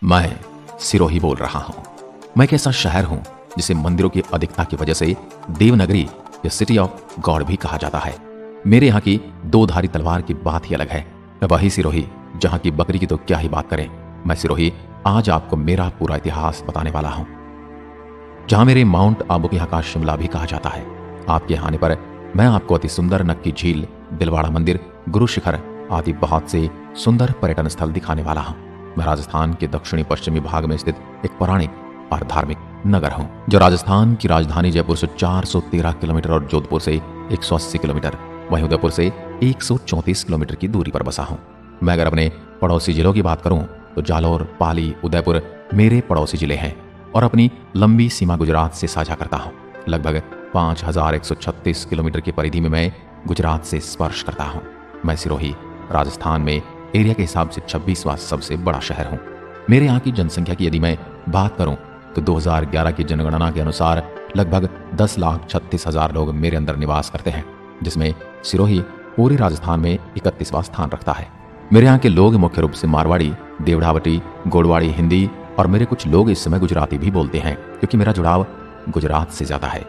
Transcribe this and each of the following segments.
मैं सिरोही बोल रहा हूँ। मैं एक ऐसा शहर हूँ जिसे मंदिरों की अधिकता की वजह से देवनगरी या सिटी ऑफ गॉड भी कहा जाता है। मेरे यहाँ की दो धारी तलवार की बात ही अलग है। वही सिरोही जहाँ की बकरी की तो क्या ही बात करें। मैं सिरोही आज आपको मेरा पूरा इतिहास बताने वाला हूँ, जहाँ मेरे माउंट आबू के यहाँ का शिमला भी कहा जाता है। आपके यहाँ आने पर मैं आपको अति सुंदर नक्की झील, दिलवाड़ा मंदिर, गुरु शिखर आदि बहुत से सुंदर पर्यटन स्थल दिखाने वाला हूँ। मैं राजस्थान के दक्षिणी पश्चिमी भाग में स्थित एक पौराणिक और धार्मिक नगर हूँ, जो राजस्थान की राजधानी जयपुर से 413 किलोमीटर और जोधपुर से 180 किलोमीटर, वहीं उदयपुर से 134 किलोमीटर की दूरी पर बसा हूँ। मैं अगर अपने पड़ोसी जिलों की बात करूँ तो जालौर, पाली, उदयपुर मेरे पड़ोसी जिले हैं और अपनी लंबी सीमा गुजरात से साझा करता हूँ। लगभग 5136 किलोमीटर की परिधि में मैं गुजरात से स्पर्श करता हूँ। मैं सिरोही राजस्थान में एरिया के हिसाब से 26वां सबसे बड़ा शहर हूँ। मेरे यहाँ की जनसंख्या की यदि मैं बात करूँ तो 2011 की जनगणना के अनुसार लगभग 10,36,000 लोग मेरे अंदर निवास करते हैं, जिसमें सिरोही पूरे राजस्थान में 31वां स्थान रखता है। मेरे यहाँ के लोग मुख्य रूप से मारवाड़ी, देवढ़ावटी, गोडवाड़ी हिंदी और मेरे कुछ लोग इस समय गुजराती भी बोलते हैं, क्योंकि मेरा जुड़ाव गुजरात से ज्यादा है।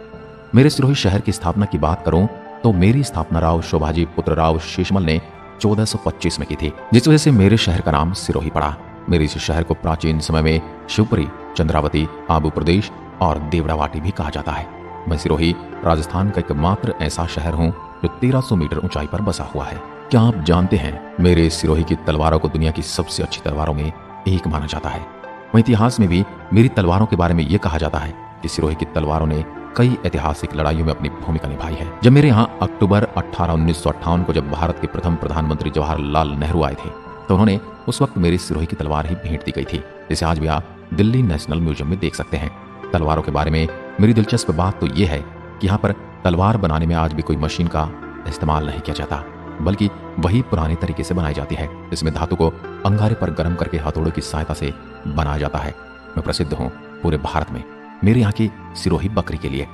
मेरे सिरोही शहर की स्थापना की बात करूं तो मेरी स्थापना राव शोभाजी पुत्र राव शेषमल ने 1425 में की थी, जिस वजह से मेरे शहर का नाम सिरोही पड़ा। मेरे इस शहर को प्राचीन समय में शिवपुरी, चंद्रावती, आबू प्रदेश और देवड़ावाटी भी कहा जाता है। मैं सिरोही राजस्थान का एकमात्र ऐसा शहर हूँ जो 1300 मीटर ऊंचाई पर बसा हुआ है। क्या आप जानते हैं मेरे सिरोही की तलवारों को दुनिया की सबसे अच्छी तलवारों में एक माना जाता है। वहीं इतिहास में भी मेरी तलवारों के बारे में यह कहा जाता है कि सिरोही की तलवारों ने कई ऐतिहासिक लड़ाइयों में अपनी भूमिका निभाई है। जब मेरे यहाँ अक्टूबर 18, 1958 को जब भारत के प्रथम प्रधानमंत्री जवाहरलाल नेहरू आए थे तो उन्होंने उस वक्त मेरी सिरोही की तलवार ही भेंट दी गई थी, जिसे आज भी आप दिल्ली नेशनल म्यूजियम में देख सकते हैं। तलवारों के बारे में मेरी दिलचस्प बात तो यह है कि यहाँ पर तलवार बनाने में आज भी कोई मशीन का इस्तेमाल नहीं किया जाता, बल्कि वही पुराने तरीके से बनाई जाती है। इसमें धातु को अंगारे पर गर्म करके हथौड़ों की सहायता से बनाया जाता है। मैं प्रसिद्ध हूँ पूरे भारत में मेरे यहाँ की सिरोही बकरी के लिए।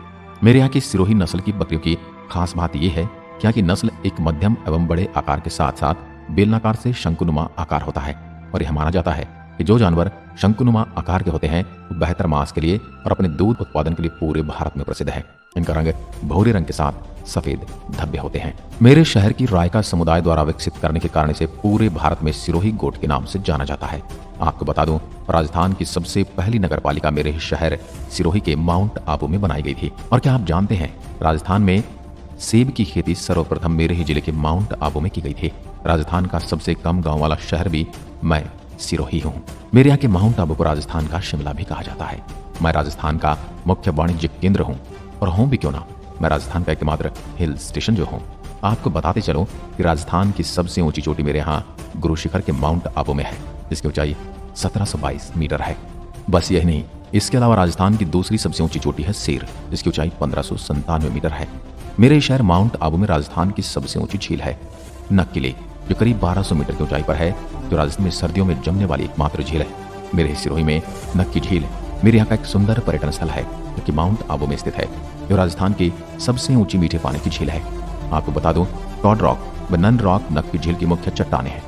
मेरे यहाँ की सिरोही नस्ल की बकरियों की खास बात यह है कि यहाँ की नस्ल एक मध्यम एवं बड़े आकार के साथ साथ बेलनाकार से शंकुनुमा आकार होता है, और यह माना जाता है कि जो जानवर शंकुनुमा आकार के होते हैं वो बेहतर मांस के लिए और अपने दूध उत्पादन के लिए पूरे भारत में प्रसिद्ध है। इनका रंग भूरे रंग के साथ सफेद धब्बे होते हैं। मेरे शहर की रायका समुदाय द्वारा विकसित करने के कारण से पूरे भारत में सिरोही गोट के नाम से जाना जाता है। आपको बता दूं, राजस्थान की सबसे पहली नगर पालिका मेरे शहर सिरोही के माउंट आबू में बनाई गई थी। और क्या आप जानते हैं राजस्थान में सेब की खेती सर्वप्रथम मेरे ही जिले के माउंट आबू में की गई थी। राजस्थान का सबसे कम गांव वाला शहर भी मैं सिरोही हूँ। मेरे यहाँ के माउंट आबू को राजस्थान का शिमला भी कहा जाता है। मैं राजस्थान का मुख्य वाणिज्यिक केंद्र हूँ, और हूँ भी क्यों ना, मैं राजस्थान का एकमात्र हिल स्टेशन जो हूँ। आपको बताते चलो कि राजस्थान की सबसे ऊंची चोटी मेरे यहाँ गुरु शिखर के माउंट आबू में है, जिसकी ऊंचाई 1722 मीटर है। बस यही नहीं, इसके अलावा राजस्थान की दूसरी सबसे ऊंची चोटी है सेर, जिसकी ऊंचाई 1597 मीटर है। मेरे शहर माउंट आबू में राजस्थान की सबसे ऊंची झील है नक्की लेक, जो करीब 1200 मीटर की ऊंचाई पर है, जो राजस्थान में सर्दियों में जमने वाली एकमात्र झील है। मेरे सिरोही में नक्की झील मेरे यहाँ का एक सुंदर पर्यटन स्थल है, जो कि माउंट आबू में स्थित है, जो राजस्थान की सबसे ऊंची मीठे पानी की झील है। आपको बता दूं, टॉड रॉक व नन रॉक नक्की झील की मुख्य चट्टानें हैं।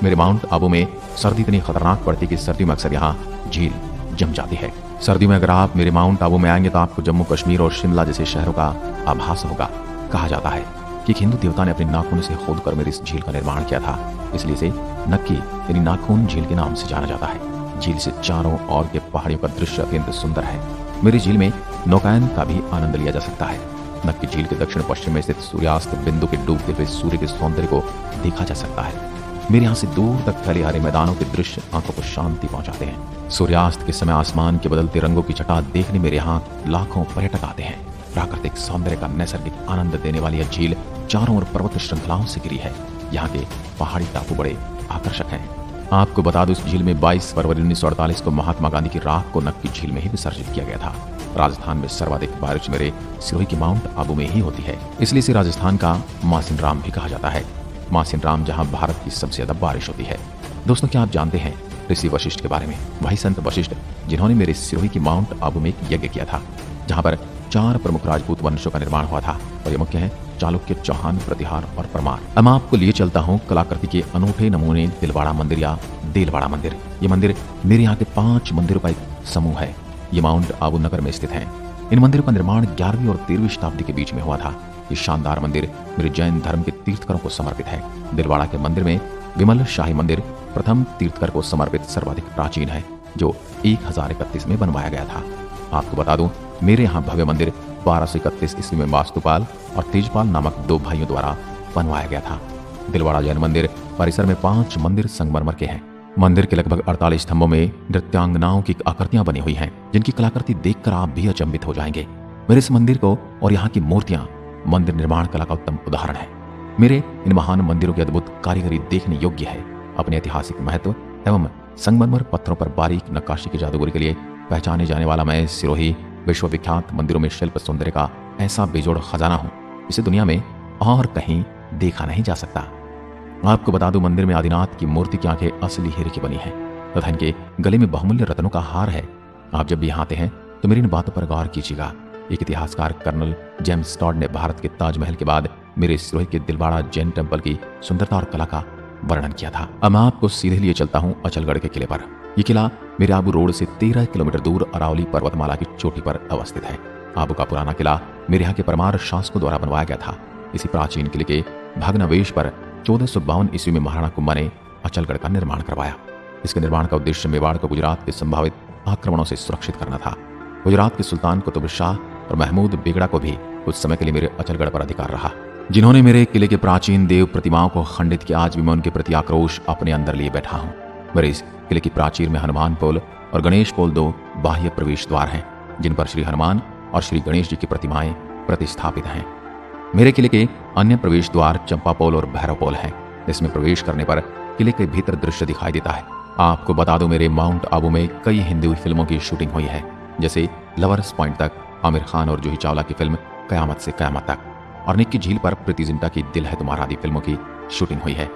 मेरे माउंट आबू में सर्दी इतनी खतरनाक पड़ती कि सर्दी में अक्सर यहाँ झील जम जाती है। सर्दी में अगर आप मेरे माउंट आबू में आएंगे तो आपको जम्मू कश्मीर और शिमला जैसे शहरों का आभास होगा। कहा जाता है कि एक हिंदू देवता ने अपने नाखून से खोदकर मेरी इस झील का निर्माण किया था, इसलिए इसे नक्की यानी नाखून झील के नाम से जाना जाता है। झील से चारों ओर के पहाड़ियों का दृश्य अत्यंत सुंदर है। मेरी झील में नौकायन का भी आनंद लिया जा सकता है। नक्की झील के दक्षिण पश्चिम में स्थित सूर्यास्त बिंदु के डूबते हुए सूर्य के सौंदर्य को देखा जा सकता है। मेरे यहाँ से दूर तक फैले हरे मैदानों के दृश्य आंखों को शांति पहुंचाते हैं। सूर्यास्त के समय आसमान के बदलते रंगों की छटा देखने मेरे यहाँ लाखों पर्यटक आते हैं। प्राकृतिक सौंदर्य का नैसर्गिक आनंद देने वाली यह झील चारों ओर पर्वत श्रृंखलाओं से घिरी है। यहाँ के पहाड़ी टापू बड़े आकर्षक हैं। आपको बता दूं, इस झील में 22 फरवरी 1948 को महात्मा गांधी की राख को नक्की झील में ही विसर्जित किया गया था। राजस्थान में सर्वाधिक बारिश मेरे सिरोही के माउंट आबू में ही होती है, इसलिए इसे राजस्थान का मासिन राम भी कहा जाता है। मासिन राम जहाँ भारत की सबसे ज्यादा बारिश होती है। दोस्तों, क्या आप जानते हैं ऋषि वशिष्ठ के बारे में? वही संत वशिष्ठ जिन्होंने मेरे सिरोही की माउंट आबू में एक यज्ञ किया था, जहाँ पर 4 प्रमुख राजपूत वंशों का निर्माण हुआ था, और ये मुख्य है चालुक्य, चौहान, प्रतिहार और परमार। अब मैं आपको लिए चलता हूँ कलाकृति के अनूठे नमूने दिलवाड़ा मंदिर या देलवाड़ा मंदिर। ये मंदिर मेरे यहाँ के 5 मंदिरों का एक समूह है। ये माउंट आबू नगर में स्थित है। इन मंदिरों का निर्माण 11वीं और 13वीं शताब्दी के बीच में हुआ था। ये शानदार मंदिर मेरे जैन धर्म के तीर्थकरों को समर्पित है। दिलवाड़ा के मंदिर में विमल शाही मंदिर प्रथम तीर्थकर को समर्पित सर्वाधिक प्राचीन है, जो 1031 में बनवाया गया था। आपको बता दूं, मेरे यहाँ भव्य मंदिर 1231 ईस्वी में वास्तुपाल और तेजपाल नामक 2 भाइयों द्वारा बनवाया गया था। दिलवाड़ा जैन मंदिर परिसर में 5 मंदिर संगमरमर के हैं। मंदिर के लगभग 48 स्तंभों में नृत्यांगनाओं की आकृतियां बनी हुई हैं, जिनकी कलाकृति देखकर आप भी अचंभित हो जाएंगे। मेरे इस मंदिर को और यहाँ की मूर्तियां मंदिर निर्माण कला का उत्तम उदाहरण है। मेरे इन महान मंदिरों की अद्भुत कारीगरी देखने योग्य है। अपने ऐतिहासिक महत्व एवं संगमरमर पत्थरों पर बारीक नक्काशी की जादूगरी के लिए पहचाने जाने वाला मैं सिरोही विश्वविख्यात मंदिरों में शिल्प सौंदर्य का ऐसा बेजोड़ खजाना हूँ, इसे दुनिया में और कहीं देखा नहीं जा सकता। आपको बता दूं, मंदिर में आदिनाथ की मूर्ति की आंखें असली हीरे की बनी हैं तथा इनके गले में बहुमूल्य रत्नों का हार है। आप जब भी यहाँ आते हैं तो मेरी इन बातों पर गौर कीजिएगा। एक इतिहासकार कर्नल जेम्स टॉड ने भारत के ताजमहल के बाद मेरे सिरोही के दिलवाड़ा जैन टेम्पल की सुंदरता और कला का वर्णन किया था। अब मैं आपको सीधे लिए चलता हूँ अचलगढ़ के किले पर। यह किला मेरे आबू रोड से 13 किलोमीटर दूर अरावली पर्वतमाला की चोटी पर अवस्थित है। आबू का पुराना किला मेरे यहाँ के परमार शासकों द्वारा बनवाया गया था। इसी प्राचीन किले के भग्नावशेष पर 1452 ईस्वी में महाराणा कुंभा ने अचलगढ़ का निर्माण करवाया। इसके निर्माण का उद्देश्य मेवाड़ को गुजरात के संभावित आक्रमणों से सुरक्षित करना था। गुजरात के सुल्तान कुतुब शाह और महमूद बेगड़ा को भी कुछ समय के लिए मेरे अचलगढ़ पर अधिकार रहा, जिन्होंने मेरे किले के प्राचीन देव प्रतिमाओं को खंडित किया। आज भी मैं उनके प्रति आक्रोश अपने अंदर लिए बैठा हूँ। मेरे इस किले की प्राचीर में हनुमान पोल और गणेश पोल 2 बाह्य प्रवेश द्वार हैं, जिन पर श्री हनुमान और श्री गणेश जी की प्रतिमाएं प्रतिष्ठापित हैं। मेरे किले के अन्य प्रवेश द्वार चंपा पोल और भैरव पोल हैं। इसमें प्रवेश करने पर किले के भीतर दृश्य दिखाई देता है। आपको बता दूं, मेरे माउंट आबू में कई हिंदी फिल्मों की शूटिंग हुई है, जैसे लवर्स पॉइंट तक आमिर खान और जूही चावला की फिल्म कयामत से कयामत तक, और निक्की झील पर प्रीति जिंटा की दिल है तुम्हारा आदि फिल्मों की शूटिंग हुई है।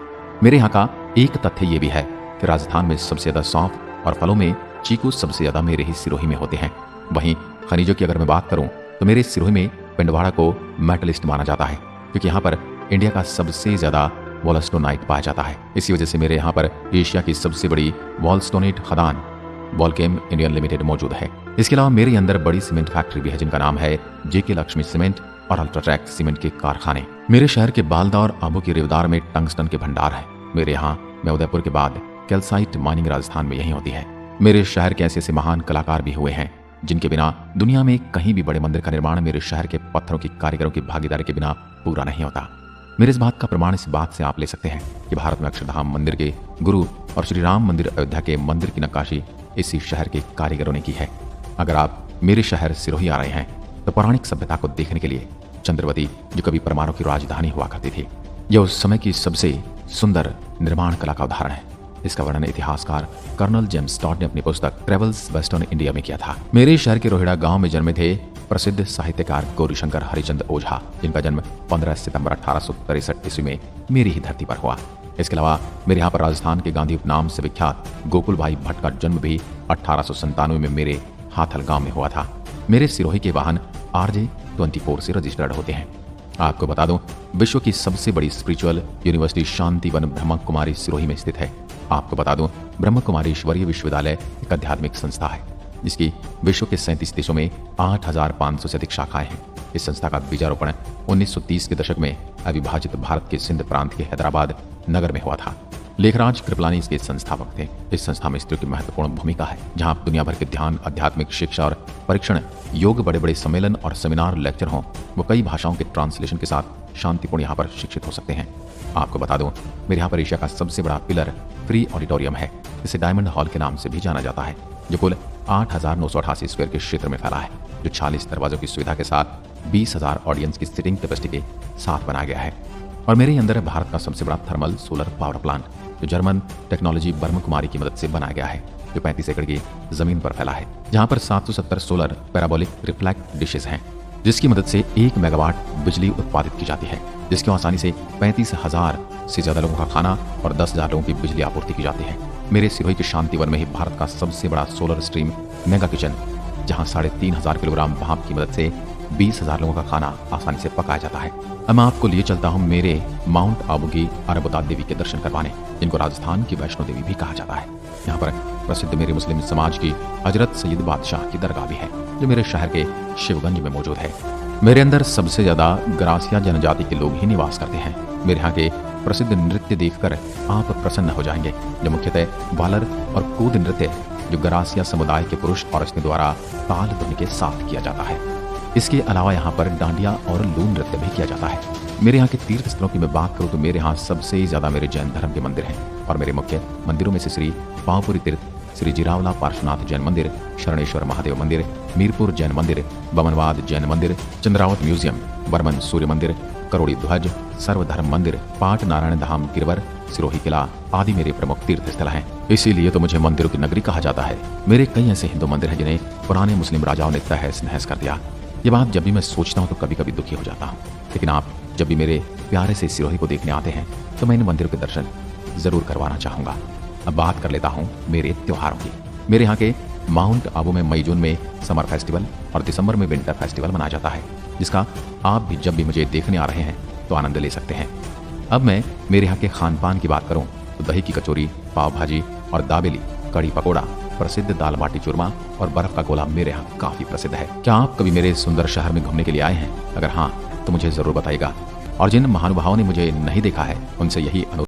मेरे यहाँ का एक तथ्य ये भी है कि राजस्थान में सबसे ज्यादा सौंफ और फलों में चीकू सबसे ज्यादा मेरे ही सिरोही में होते हैं। वहीं खनिजों की अगर मैं बात करूं तो मेरे सिरोही में पिंडवाड़ा को मेटलिस्ट माना जाता है, क्योंकि यहाँ पर इंडिया का सबसे ज्यादा वॉलस्टोनाइट पाया जाता है। इसी वजह से मेरे यहाँ पर एशिया की सबसे बड़ी वॉलस्टोनेट खदान वॉलकेम इंडियन लिमिटेड मौजूद है। इसके अलावा मेरे अंदर बड़ी सीमेंट फैक्ट्री भी है, जिनका नाम है जेके लक्ष्मी सीमेंट और अल्ट्राट्रैक सीमेंट के कारखाने। मेरे शहर के बालदा और आबू के रेवदार में टंगस्टन के भंडार है। मेरे यहाँ में उदयपुर के बाद कैल्साइट माइनिंग राजस्थान में यही होती है। मेरे शहर के ऐसे महान कलाकार भी हुए हैं, जिनके बिना दुनिया में कहीं भी बड़े मंदिर का निर्माण मेरे शहर के पत्थरों की कारीगरों की भागीदारी के बिना पूरा नहीं होता। मेरे इस बात का प्रमाण इस बात से आप ले सकते हैं कि भारत में अक्षरधाम मंदिर के गुरु और श्री राम मंदिर अयोध्या के मंदिर की नक्काशी इसी शहर के कारीगरों ने की है। अगर आप मेरे शहर सिरोही आ रहे हैं तो पौराणिक सभ्यता को देखने के लिए चंद्रवती, जो कभी परमाणु की राजधानी हुआ करती थी, यह उस समय की सबसे सुंदर निर्माण कला का उदाहरण है। इसका वर्णन इतिहासकार कर्नल जेम्स टॉड ने अपनी पुस्तक ट्रेवल्स वेस्टर्न इंडिया में किया था। मेरे शहर के रोहिड़ा गांव में जन्मे थे प्रसिद्ध साहित्यकार गौरीशंकर हरिचंद ओझा, जिनका जन्म 15 सितंबर 1863 ईस्वी में मेरी ही धरती पर हुआ। इसके अलावा मेरे यहाँ पर राजस्थान के गांधी उपनाम से विख्यात गोकुल भाई भट्ट का जन्म भी 1897 में मेरे हाथल गांव में हुआ था। मेरे सिरोही के वाहन RJ-24 से रजिस्टर्ड होते हैं। आपको बता दूं, विश्व की सबसे बड़ी स्पिरिचुअल यूनिवर्सिटी शांतिवन ब्रह्म कुमारी सिरोही में स्थित है। आपको बता दूं, ब्रह्म कुमारी ईश्वरीय विश्वविद्यालय एक आध्यात्मिक संस्था है, जिसकी विश्व के 37 देशों में 8500 से अधिक शाखाएं हैं। इस संस्था का बीजारोपण 1930 के दशक में अविभाजित भारत के सिंध प्रांत के हैदराबाद नगर में हुआ था। लेखराज कृपलानी इसके संस्थापक थे। इस संस्था में स्त्रियों की महत्वपूर्ण भूमिका है, जहां दुनिया भर के ध्यान, आध्यात्मिक शिक्षा और परीक्षण, योग, बड़े बड़े सम्मेलन और सेमिनार लेक्चर हों, वो कई भाषाओं के ट्रांसलेशन के साथ शांतिपूर्ण यहाँ पर शिक्षित हो सकते हैं। आपको बता दूं, मेरे यहाँ पर एशिया का सबसे बड़ा पिलर फ्री ऑडिटोरियम है। इसे डायमंड हॉल के नाम से भी जाना जाता है, जो कुल 8,988 स्क्वायर के क्षेत्र में फैला है, जो 40 दरवाजों की सुविधा के साथ 20,000 ऑडियंस की सिटिंग कैपेसिटी के साथ बनाया गया है। और मेरे अंदर है भारत का सबसे बड़ा थर्मल सोलर पावर प्लांट, जो जर्मन टेक्नोलॉजी ब्रह्म कुमारी की मदद से बनाया गया है, जो 35 एकड़ की जमीन पर फैला है, जहां पर 770 सोलर पैराबोलिक रिफ्लेक्ट डिशेस हैं, जिसकी मदद से 1 मेगावाट बिजली उत्पादित की जाती है, जिसकी आसानी से 35,000 से ज्यादा लोगों का खाना और 10,000 लोगों की बिजली आपूर्ति की जाती है। मेरे सिरोही के शांतिवन में ही भारत का सबसे बड़ा सोलर स्ट्रीम मेगा किचन, जहां 3,500 किलोग्राम भाप की मदद से 20,000 लोगों का खाना आसानी से पकाया जाता है। अब मैं आपको लिए चलता हूँ मेरे माउंट आबू की अरबुदा देवी के दर्शन करवाने, जिनको राजस्थान की वैष्णो देवी भी कहा जाता है। यहाँ पर प्रसिद्ध मेरे मुस्लिम समाज की हजरत सैयद बादशाह की दरगाह भी है, जो मेरे शहर के शिवगंज में मौजूद है। मेरे अंदर सबसे ज्यादा ग्रासिया जनजाति के लोग ही निवास करते हैं। मेरे यहाँ के प्रसिद्ध नृत्य देखकर आप प्रसन्न हो जाएंगे, जो मुख्यतः वालर और कूद नृत्य, जो ग्रासिया समुदाय के पुरुष और स्त्री द्वारा ताल धुन के साथ किया जाता है। इसके अलावा यहाँ पर डांडिया और लून नृत्य भी किया जाता है। मेरे यहाँ के तीर्थ स्थलों की मैं बात करूँ तो मेरे यहाँ सबसे ज्यादा मेरे जैन धर्म के मंदिर हैं, और मेरे मुख्य मंदिरों में से श्री पावपुरी तीर्थ, श्री जिरावला पार्श्वनाथ जैन मंदिर, शरणेश्वर महादेव मंदिर, मीरपुर जैन मंदिर, बमनवाद जैन मंदिर, चंद्रावत म्यूजियम, बर्मन सूर्य मंदिर, करोड़ी ध्वज, सर्वधर्म मंदिर, पाट नारायण धाम गिरवर, सिरोही किला आदि मेरे प्रमुख तीर्थ स्थल हैं। इसीलिए तो मुझे मंदिरों की नगरी कहा जाता है। मेरे कई ऐसे हिंदू मंदिर हैं जिन्हें पुराने मुस्लिम राजाओं ने तहस नहस कर दिया। ये बात जब भी मैं सोचता हूँ तो कभी कभी दुखी हो जाता हूँ, लेकिन आप जब भी मेरे प्यारे से सिरोही को देखने आते हैं तो मैं इन मंदिरों के दर्शन जरूर करवाना चाहूंगा। अब बात कर लेता हूँ मेरे त्योहारों की। मेरे यहाँ के माउंट आबू में मई जून में समर फेस्टिवल और दिसंबर में विंटर फेस्टिवल मनाया जाता है, जिसका आप भी जब भी मुझे देखने आ रहे हैं तो आनंद ले सकते हैं। अब मैं मेरे यहाँ के खान पान की बात करूँ तो दही की कचौरी, पाव भाजी और दाबेली, कड़ी पकौड़ा, प्रसिद्ध दाल बाटी चूरमा और बर्फ का गोला मेरे यहाँ काफी प्रसिद्ध है। क्या आप कभी मेरे सुंदर शहर में घूमने के लिए आए हैं? अगर हाँ तो मुझे जरूर बताइएगा, और जिन महानुभावों ने मुझे नहीं देखा है उनसे यही अनुरोध